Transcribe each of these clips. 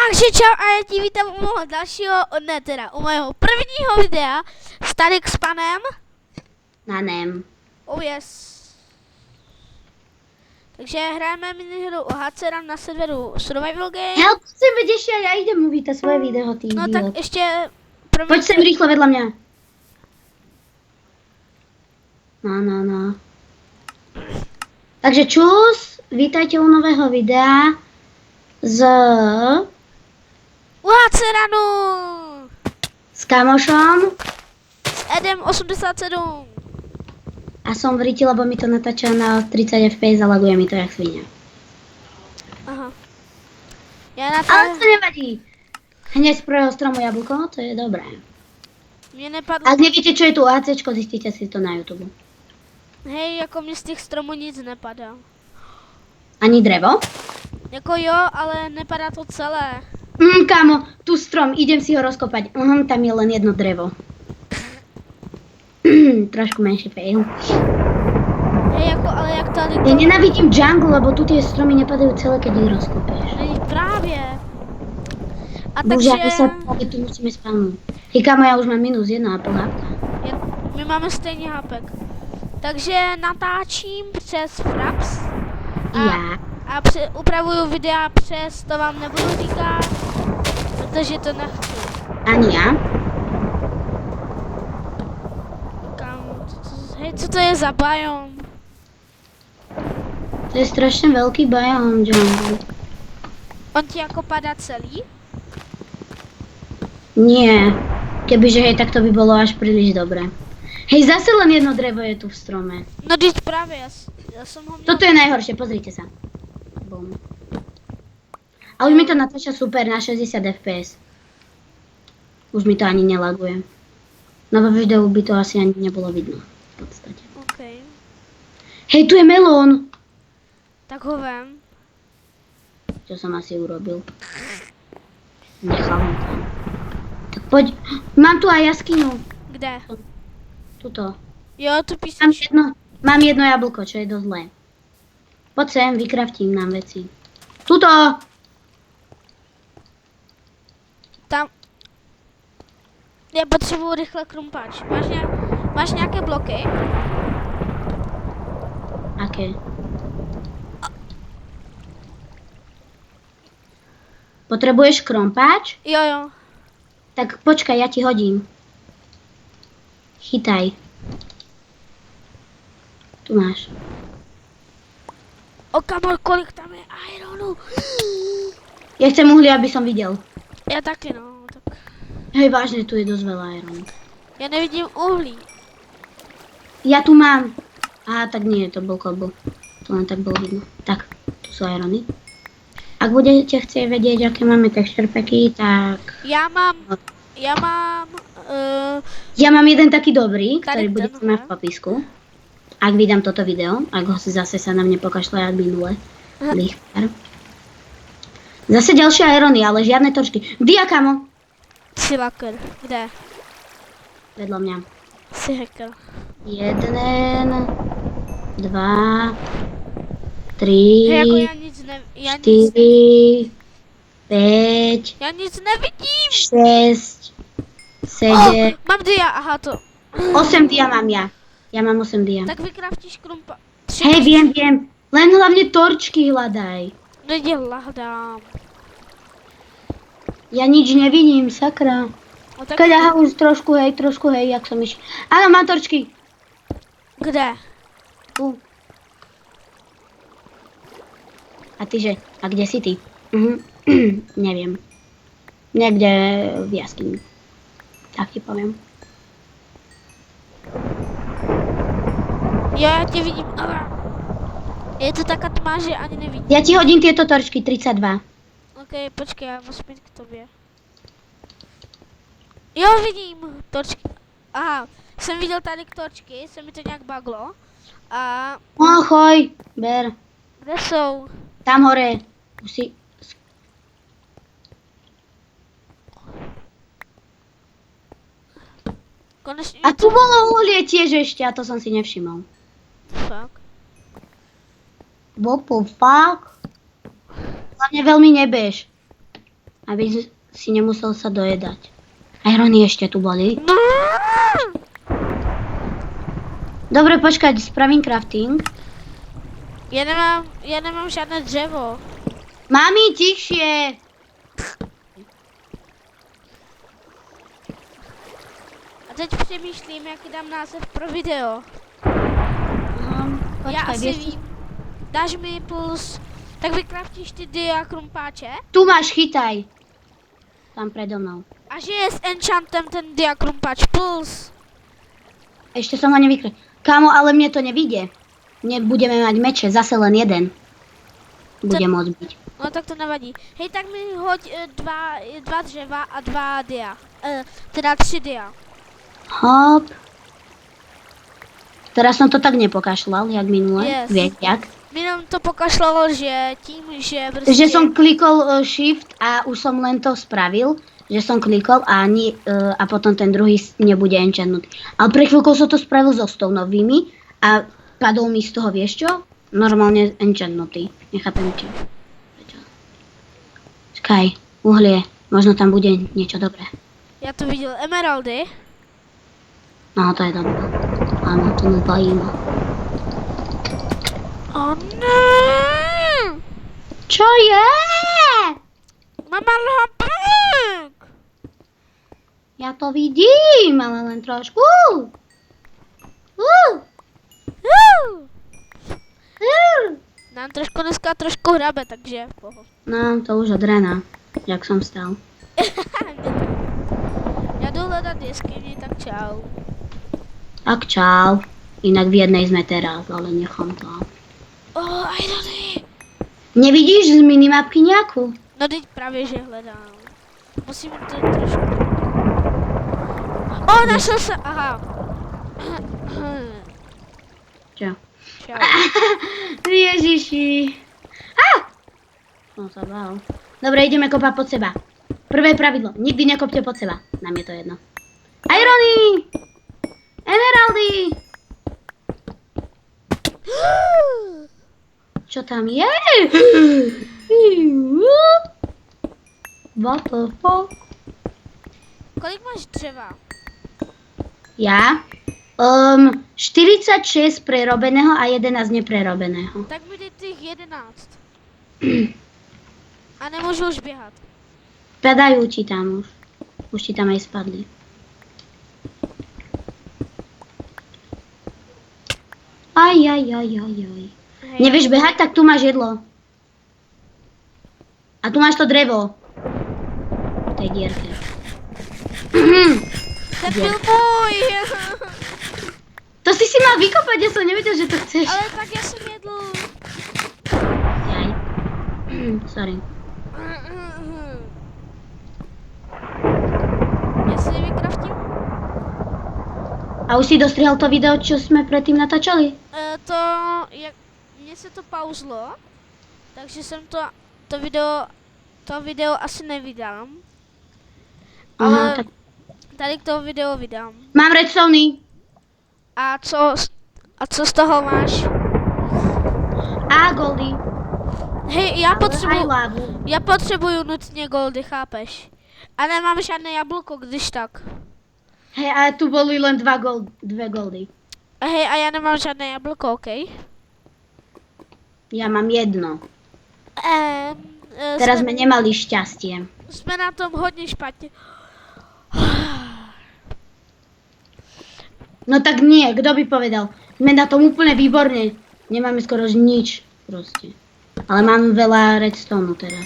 Takže čau a já ti vítám u mého dalšího, ne teda, u mého prvního videa s tady s panem. Nanem. Oh yes. Takže hrajeme minihru o HCRAM na serveru Survival Game. Help, chcem vidíš, já jdem mluvit svoje video, ty No idiot. tak ještě pro mě... Pojď sem rýchlo vedle mě. No. Takže čus, vítajte u nového videa z... U HCRAMu! S kamošom. S Edem 87. A som v riti, lebo mi to natáča na 30 fps a laguje mi to jak svinia. Aha. Já Ale to nevadí. Hneď z prvého stromu jablko, to je dobré. Mě nepadlo... Ak nevíte, čo je tu ACčko, zjistíte si to na YouTube. Hej, jako mě z těch stromů nic nepadá. Ani drevo? Jako jo, ale nepadá to celé. Kámo, tu strom, idem si ho rozkopať. Tam je len jedno drevo. Trošku menší fail. Hej, jako, ale jak tady to... Ja nenávidím jungle, lebo tu tie stromy nepadajú celé, keď ich rozkopieš. Hej, právě. A Bože, takže... ako sa práve tu musíme spavnúť. Hej, kámo, ja už mám minus 1,5 hapka. My máme stejný hapek. Takže natáčím přes Fraps. A upravuju videa přes, to vám nebudu říkat, protože to nechci. Ani ja. Hej, co to je za biom? To je strašne veľký biom jungle. On ti jako padá celý? Nie. Kebyže hej, tak to by bolo až príliš dobré. Hej, zase len jedno drevo je tu v strome. No teď právě, já jsem ho měl... Toto je najhoršie, pozrite sa. Bum. A už mi to natáča super na 60 fps. Už mi to ani nelaguje. No vo videu by to asi ani nebolo vidno. V podstate. Okay. Hej, tu je melón! Tak ho vem. Čo som asi urobil. Nechal ho tam. Tak poď. Mám tu aj jaskyňu. Kde? Tuto. Jo, tu píseš. Mám jedno jablko, čo je dosť zlé. Poď sem, vykraftím nám veci. Tuto! Tam. Já potřebuju rychle krumpáč. Máš nějaké bloky? Aké? Potrebuješ krompáč? Jo. Tak počkaj, ja ti hodím. Chytaj. Tu máš. O kamo, kolik tam je ironu? Ja chcem uhlie, aby som videl. Já taky no, tak. Hej, vážne, tu je dosť veľa ironu. Já nevidím uhlí. Ja tu mám. Aha, tak nie, to bol kobo. To len tak bolo vidno. Tak, tu sú irony. Ak budete chcieť vedieť, aké máme texture packy, tak... Já mám... Ja mám jeden taký dobrý, ktorý ten, budete mať v popisku. Ak vydám toto video, ak ho si zase sa na mne pokašle jak minule. Lichtar. Zase ďalšie irony, ale žiadne točky. Dia, kamo? Jsi hacker. Kde? Vedľa mňa. Jsi hacker. 1, 2, 3, Hej, jako já nic 4, 5, Já nic nevidím. 6, 7, Mám dia, aha to. 8 dia mám ja. Ja mám 8 dia. Tak vykraftíš krumpa. Hej, viem. Len hlavne torčky hľadaj. Lidi hľadám. Ja nič nevidím, sakra. No tak... Keď aha, už trošku hej, jak som išiel. Áno, mám torčky. Kde? Tu. A tyže? A kde si ty? Neviem. Niekde v jaskyni. Tak ti poviem. Jo, já tě vidím. Je to taká tma, že ani nevidím. Ja ti hodím tieto torčky, 32. Ok, počkej, já musím jít k tobě. Jo, vidím torčky. Aha, jsem viděl tady torčky, se mi to nějak baglo. A... Choj, ber. Kde jsou? Tam hore. Musí... Konečně... A tu bolo uhlie tiež ešte, a to som si nevšimol. Fakt. What the fuck? Hlavne veľmi nebež. aby si nemusel sa dojedať. Irony ešte tu boli. Dobre, počkať, spravím crafting. Já nemám žádné dřevo. Mami, tichšie! A teď přemýšlím, jaký dám název pro video. Já Počkaj, asi vieš, vím. Dáš mi plus... Tak vykraftíš ty dia krumpáče? tu máš, chytaj. Tam predo mnou. A že je s enchantem ten dia krumpáč plus. Ešte som ho nevykryl. Kámo, ale mne to nevíde. Nebudeme mať meče, zase len jeden. Bude môcť byť. No tak to nevadí. Hej, tak mi hoď dva dřeva a 2 dia. Teda 3 dia. Hop. Teraz som to tak nepokašľal, jak minule. Yes. Vieš, jak? Jenom to pokašlalo, že tím, že prostě... Že som klikol shift a už som len to spravil. Že som klikol a potom ten druhý nebude enchantnutý. Ale pre chvíľkou som to spravil so stonovými a padol mi z toho, vieš čo? Normálne enchantnutý. Nechápem čo. Prečo? Čakaj, uhlie. Možno tam bude niečo dobré. Já to viděl. Emeraldy. No, to je dobré. Áno, to ma zajíma. O ne! Čo je? Mama lhopek! Ja to vidím, ale len trošku. Nám dneska trošku hrabe, takže poho. No, to už od rána, jak som vstal. Já jdu hledat jeskyni, tak čau. Tak čau. Inak v jednej sme teraz, ale nechám to. Irony! Nevidíš z minimapky nejakú? No teď právě, že hledám. Musím to trošku... našel se, aha. Čo? Čau. Ježiši. Som sa bál. Dobre, ideme kopať pod seba. Prvé pravidlo. Nikdy nekopte pod seba. Nám je to jedno. Irony! Emeraldy! Čo tam je? What the fuck? Kolik máš dřeva? Ja? 46 prerobeného a 11 neprerobeného. Tak mi dej těch 11. A nemůžu už běhat. Padajú ti tam už. Už ti tam aj spadli. Aj. Hej, Nevieš behať, tak tu máš jedlo. A tu máš to drevo. V tej dierke. ten byl můj! To si mal vykopať, ja som nevedel, že to chceš. Ale tak já jsem jedl. Jaj. Sorry. Já si vykraftím? A už si dostrihal to video, čo sme predtým natáčali? Mně se to pauzlo, takže jsem to video asi nevydám. Ale Aha, tak tady k toho video vydám. mám redstone. A co z toho máš? A goldy. Hej, Aj lávu. já potřebuju nutně goldy, chápeš? A nemám žádné jablko, když tak. Hej, a tu boli len dve goldy. A hej, a já nemám žádné jablko, OK? Ja mám jedno. Teraz sme nemali šťastie. Jsme na tom hodně špatně. No tak nie, kto by povedal? Sme na tom úplne výborne. Nemáme skoro nič proste. Ale mám veľa redstone teraz.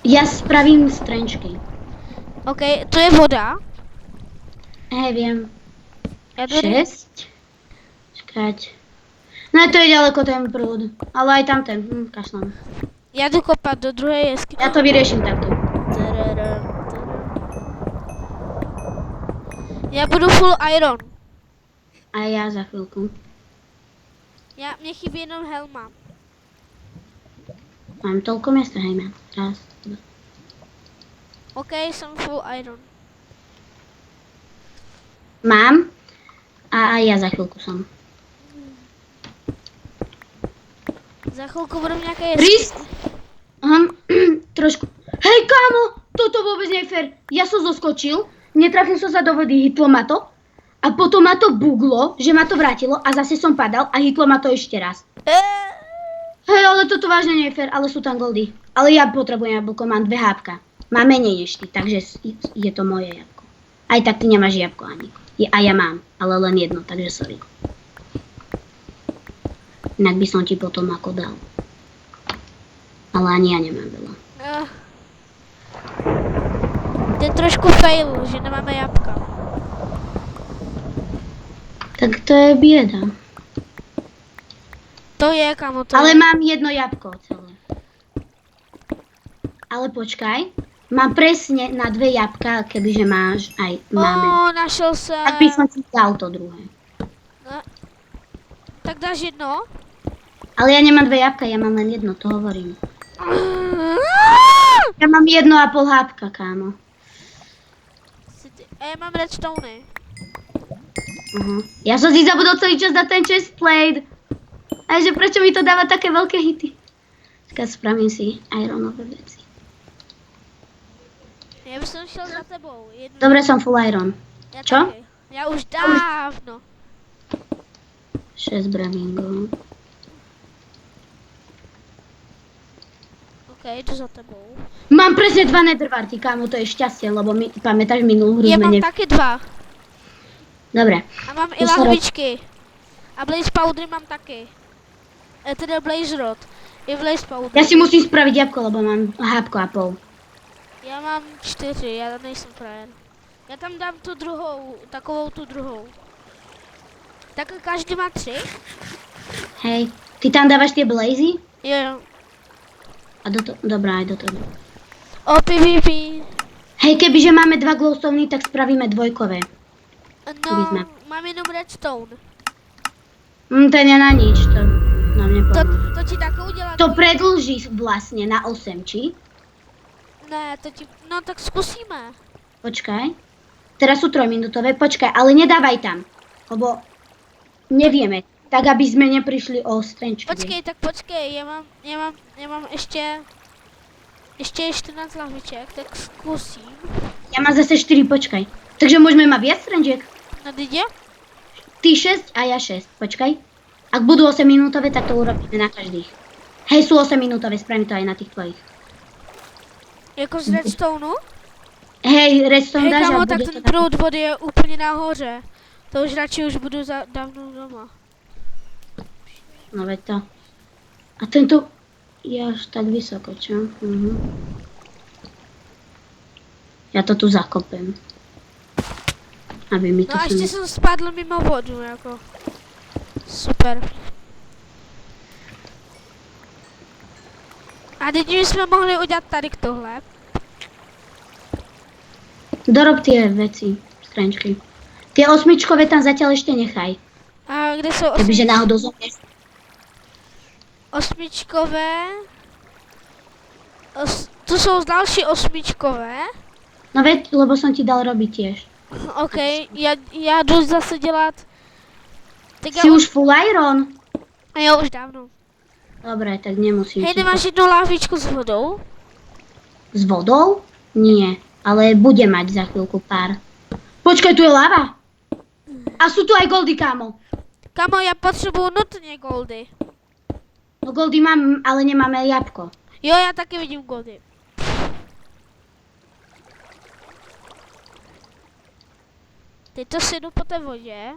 Ja spravím strenčky. OK, to je voda. Hej, viem. Já jdu 6. Čakať. No to je ďaleko ten prúd. Ale aj tam ten. Kašlám. Já jdu kopat do druhé jeskyně. Ja to vyrieším takto. Já budu full iron. A ja za chvíľku. Mně chybí jenom helma. Mám toľko miesta, hej, mám. Raz, dva. OK, jsem full iron. Mám. A aj ja za chvíľku som. Za chvíľku budem nejaké Rys? Trošku. Hej, kámo, toto vôbec nie je fér. Ja som zoskočil, netrafil som sa do vody, hitlo ma to. A potom ma to buglo, že ma to vrátilo a zase som padal a hitlo ma to ešte raz. Hej, ale toto vážne nie je fér, ale sú tam goldy. Ale ja potrebujem jablko, mám 2 hápka. Mám menej než ty, takže je to moje jabko. Aj tak ty nemáš jabko ani. A ja mám, ale len jedno, takže sorry. Inak by som ti potom ako dal. Ale ani ja nemám veľa. To je trošku fail, že nemáme jabka. Tak to je bieda. To je, kamo, to Ale je. mám jedno jabko celé. Ale počkaj, mám presne na 2 jabka, kebyže máš aj máme. Našel som. Tak by som ti dal to druhé. No. Tak dáš jedno? Ale ja nemám 2 jabka, ja mám len jedno, to hovorím. Ja mám 1,5 hápka, kámo. A ja mám redstone. Ja som si zabudol celý čas na ten chestplate. A že prečo mi to dáva také veľké hity? Tak spravím si ironové veci. Ja by som šiel za tebou. Dobre, som full iron. Ja Čo? Také. Ja už dávno. 6 bramingov. OK, jdu za tebou. Mám presne 2 nethervarty, kámo, to je šťastie, lebo pamätáš minulú hru Ja sme mám taky 2. Dobre. A mám i To sa lahvičky. A blaze powdery mám taky. Teda blaze rod. I blaze powder. Ja si musím spraviť jabko, lebo mám hápko a pol. Já mám 4, já nejsem frajer. Já tam dám tu druhou, takovou tu druhou. Tak každý má 3? Hej, ty tam dávaš tie blazy? Jo. A dobrá, aj do toho. O PvP. Hej, kebyže máme 2 glowstone, tak spravíme dvojkové. No, mám jenom redstone. To je na nič, to nám nepomôže. To ti také udělá. To predlží vlastne na 8, či? Ne, to ti, no tak zkusíme. Počkaj. Teraz sú 3-minútové, počkaj, ale nedávaj tam. Lebo nevieme, tak aby sme neprišli o strenčky. Počkej, já mám ještě 14 lahviček, tak zkusím. Ja mám zase 4, počkaj. Takže môžeme mať viac strenčiek? No dítě? Ty 6 a ja 6, počkaj. Ak budú 8 minútové, tak to urobíme na každých. Hej, sú 8 minútové, spravím to aj na tých tvojich. Jako z redstoneu? Hej, redstone Hej dáš a kámo, bude tak to ten tak. proud vody je úplně nahoře. To už radši už budu za dávno doma. No veď to. A tento je až tak vysoko, čo? Ja to tu zakopem. Aby mi to No a ještě jsem spadl mimo vodu, jako. Super. A teď bychom mohli udělat tady k tohle. Dorob tie veci, strenčky. Tie 8 tam zatiaľ ešte nechaj. A kde jsou Kebyže náhodou zomrieš. osmičkové? Tu jsou další osmičkové. No veď, lebo som ti dal robiť tiež. OK, já jdu zase dělat. Tak Si už full iron? Jo, už dávno. Dobre, tak nemusím. Hej, si nemáš jednu lahvičku s vodou? S vodou? Nie, ale bude mať za chvíľku pár. Počkaj, tu je lava. A sú tu aj goldy, kámo. Kamo, já potřebuju nutně goldy. No goldy mám, ale nemáme jabko. Jo, já taky vidím goldy. Teď to si jdu po té vodě.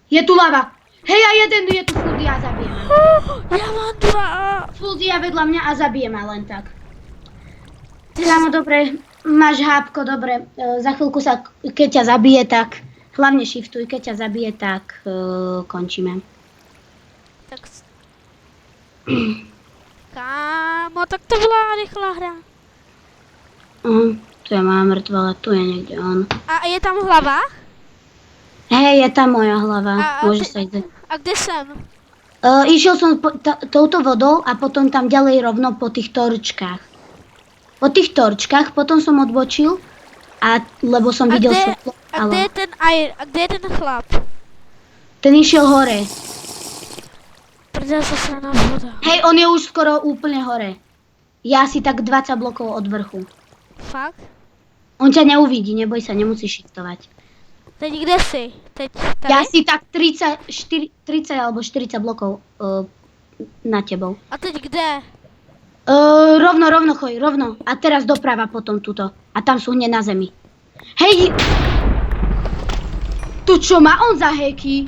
Je tu lava. Hej, a jeden je tu full dia, zabije ma. Já mám 2. Full dia vedľa mňa a zabije ma len tak. Kámo, dobre, máš hápko, dobre. Za chvíľku sa, keď ťa zabije, tak hlavne shiftuj, keď ťa zabije, tak končíme. Tak... Kámo, tak to byla rychlá hra. Tu je moja mŕtvola, tu je niekde on. A je tam hlava? Hej, je tam moja hlava, môže sa ísť. A kde jsem? Išiel som touto vodou a potom tam ďalej rovno po tých torčkách. Po tých torčkách potom som odbočil, lebo som videl svetlo. A kde je ten chlap? Ten išiel hore. prdel zasraná voda. Hej, on je už skoro úplne hore. Ja asi tak 20 blokov od vrchu. Fakt? On ťa neuvidí, neboj sa, nemusíš shiftovať. Teď kde jsi? Teď tady? Ja si tak 30 alebo 40 blokov na tebou. A teď kde? Rovno, choj, rovno. A teraz doprava potom tuto. A tam sú hneď na zemi. Hej! Tu čo má on za heky?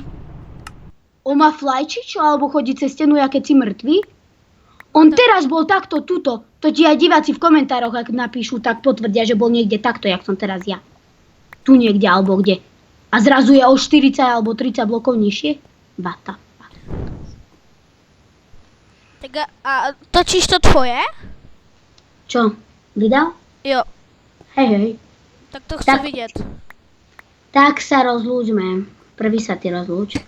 On má flajči čo? Alebo chodí cez stenu, keď si mŕtvý? On teraz bol takto tuto. To ti aj diváci v komentároch, ak napíšu, tak potvrdia, že bol niekde takto, jak som teraz ja. Tu niekde, alebo kde. A zrazu je o 40 alebo 30 blokov nižšie? Vata. Tak a točíš to tvoje? Čo? Vydal? Jo. Hej. Tak to chci Tak. vidět. Tak sa rozlúčme. Prvý sa ty rozlúč.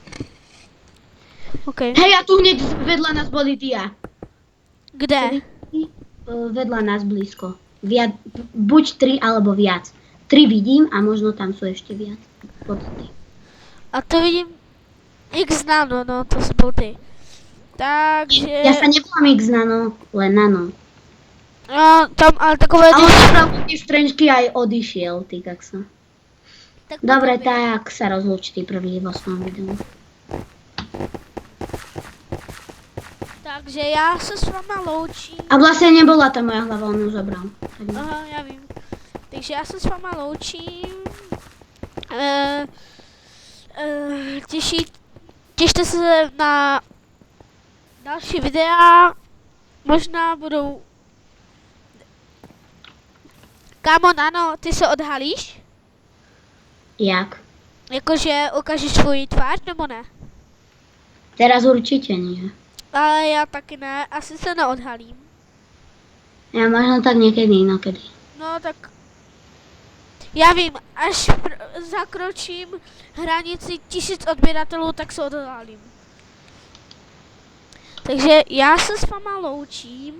OK. Hej, a tu hneď vedľa nás boli dia. Kde? Vedľa nás blízko. Buď 3 alebo viac. 3 vidím a možno tam sú ešte viac. A to vidím X nano, no to jsou ty. Takže... Ja sa nevolám X nano, len nano. No, tam, ale takové... A on opravdu tie strenčky aj odišiel, ty kaksa. Tak Dobre, potom tak sa rozlúč ty prvý vo svojom videu. Takže já se s váma loučím. A vlastne nebola tá moja hlava, on ju zobral. Tak Aha, já vím. Takže já se s váma loučím. Těšte se na další videa. Možná budou... Kámo, Nano, ty se odhalíš? Jak? Jakože ukážeš svůj tvář, nebo ne? Teraz určite nie. Ale já taky ne, asi se neodhalím. Ja možno tak niekedy inokedy. No tak... Já vím, až zakročím hranici 1000 odběratelů, tak se odhalím. Takže já se s váma loučím